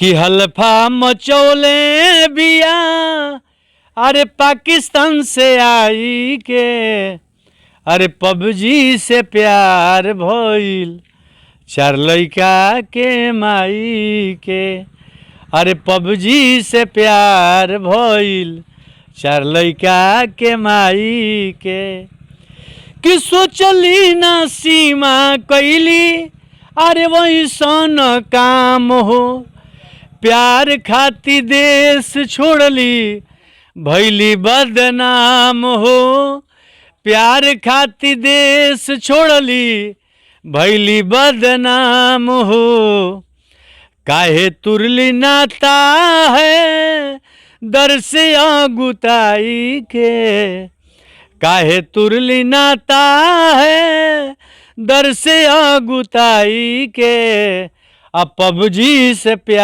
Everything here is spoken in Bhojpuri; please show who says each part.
Speaker 1: कि हल्फा मचौले बिया अरे पाकिस्तान से आई के, अरे पबजी से प्यार भइल 4 लइका के माई के, अरे पबजी से प्यार भइल 4 लइका के माई के। कि सोचली ना सीमा कैली अरे वही सन काम हो, प्यार खाती देश छोड़ली भैली बदनाम हो, प्यार खाती देश छोड़ली भैली बदनाम हो। काहे तुरली नाता है दर से आगुताई के, काहे तुरली नाता है दर से आगुताई के, अब पबजी से प्यार